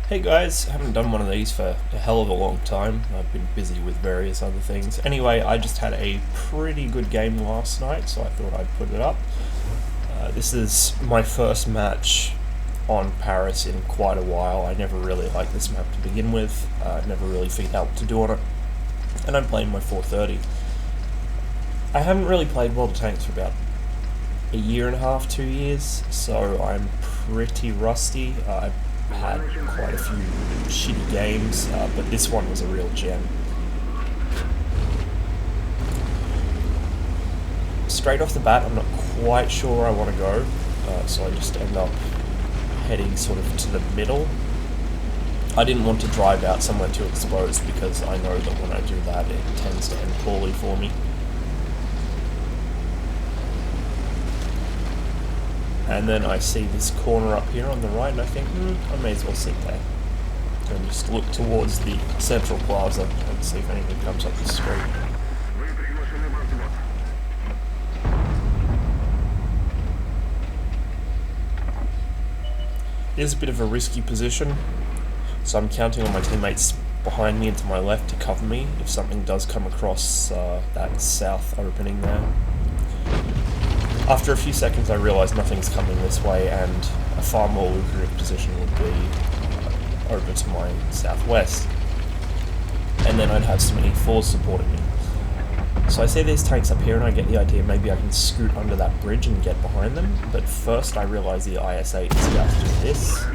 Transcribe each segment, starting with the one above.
Hey guys, haven't done one of these for a hell of a long time. I've been busy with various other things. Anyway, I just had a pretty good game last night, so I thought I'd put it up. This is my first match on Paris in quite a while. I never really liked this map to begin with, never really figured out what to do on it, and I'm playing my 430. I haven't really played World of Tanks for about a year and a half, 2 years, so I'm pretty rusty. I've had quite a few shitty games, but this one was a real gem. Straight off the bat, I'm not quite sure where I want to go, so I just end up heading sort of to the middle. I didn't want to drive out somewhere too exposed because I know that when I do that it tends to end poorly for me. And then I see this corner up here on the right and I think, I may as well sit there. And just look towards the central plaza and see if anything comes up the street. It is a bit of a risky position, so I'm counting on my teammates behind me and to my left to cover me if something does come across that south opening there. After a few seconds I realise nothing's coming this way and a far more lucrative position would be over to my southwest. And then I'd have some E4s supporting me. So I see these tanks up here and I get the idea maybe I can scoot under that bridge and get behind them, but first I realise the IS-8 is about to do this,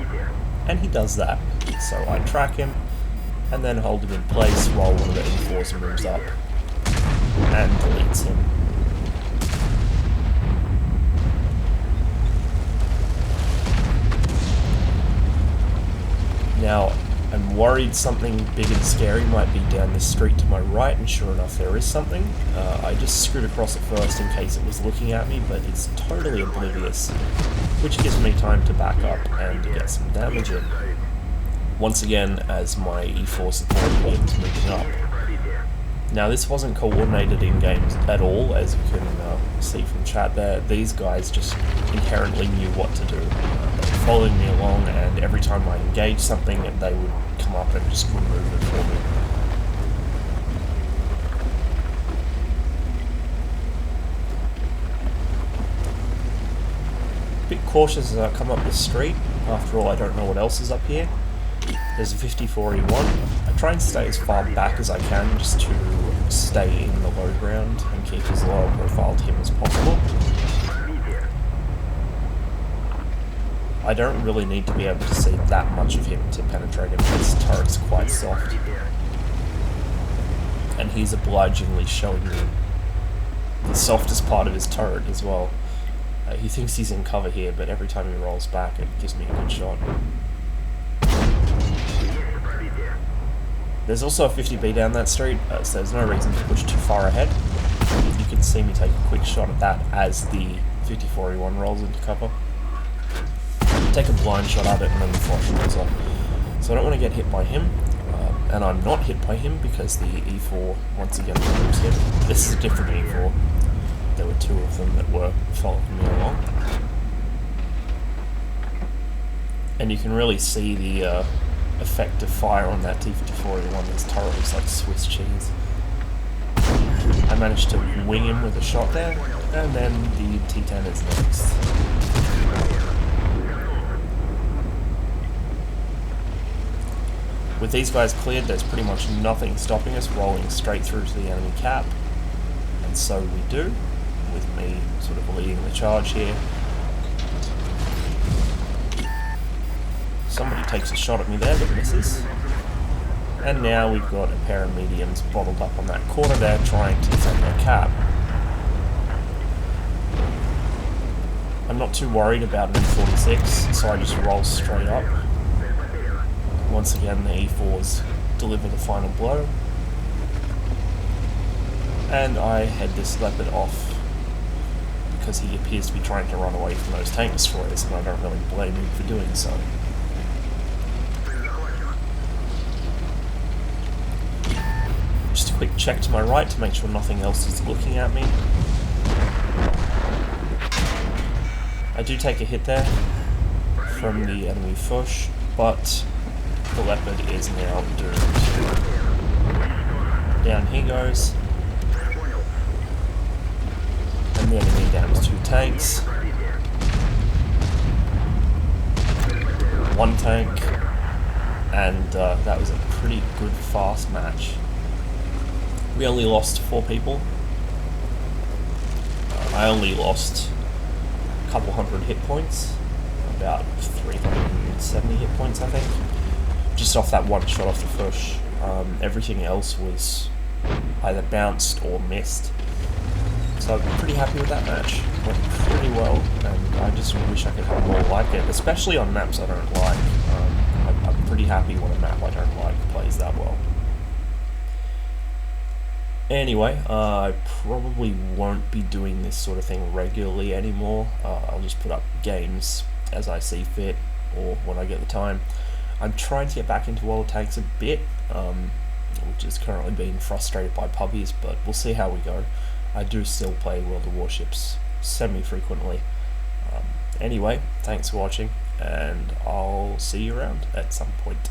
and he does that. So I track him and then hold him in place while one of the E4s moves up and deletes him. Now, I'm worried something big and scary might be down this street to my right, and sure enough there is something. I just screwed across it first in case it was looking at me, but it's totally oblivious, which gives me time to back up and get some damage in. Once again, as my E4 support begins moving up. Now this wasn't coordinated in games at all, as you can see from chat there. These guys just inherently knew what to do. They were following me along, and every time I engaged something, they would come up and just remove it for me. Bit cautious as I come up this street. After all, I don't know what else is up here. There's a 54E1. I try and stay as far back as I can just to stay in the low ground and keep as low a profile to him as possible. I don't really need to be able to see that much of him to penetrate him. His turret's quite soft. And he's obligingly showing me the softest part of his turret as well. He thinks he's in cover here, but every time he rolls back it gives me a good shot. There's also a 50B down that street, so there's no reason to push too far ahead. You can see me take a quick shot at that as the 54E1 rolls into cover. Take a blind shot at it and then the flash rolls off. So I don't want to get hit by him, and I'm not hit by him because the E4 once again removes him. This is a different E4. There were two of them that were following me along. And you can really see the effect of fire on that T-54E1. This turret looks like Swiss cheese. I managed to wing him with a shot there, and then the T-10 is next. With these guys cleared, there's pretty much nothing stopping us rolling straight through to the enemy cap, and so we do, with me sort of leading the charge here. Somebody takes a shot at me there, but misses. And now we've got a pair of mediums bottled up on that corner there, trying to defend their cap. I'm not too worried about an M46, so I just roll straight up. Once again, the E4s deliver the final blow. And I head this leopard off, because he appears to be trying to run away from those tank destroyers, and I don't really blame him for doing so. Just a quick check to my right to make sure nothing else is looking at me. I do take a hit there from the enemy Fush, but The leopard is now doomed. Down he goes. And the enemy downs 2 tanks. 1 tank. And that was a pretty good fast match. We only lost 4 people. I only lost a couple hundred hit points. About 370 hit points, I think. Just off that one shot off the push. Everything else was either bounced or missed. So I'm pretty happy with that match. Went pretty well, and I just wish I could have more like it, especially on maps I don't like. I'm pretty happy when a map I don't like plays that well. Anyway, I probably won't be doing this sort of thing regularly anymore. I'll just put up games as I see fit, or when I get the time. I'm trying to get back into World of Tanks a bit, which is currently being frustrated by puppies, but we'll see how we go. I do still play World of Warships semi-frequently. Anyway, thanks for watching, and I'll see you around at some point.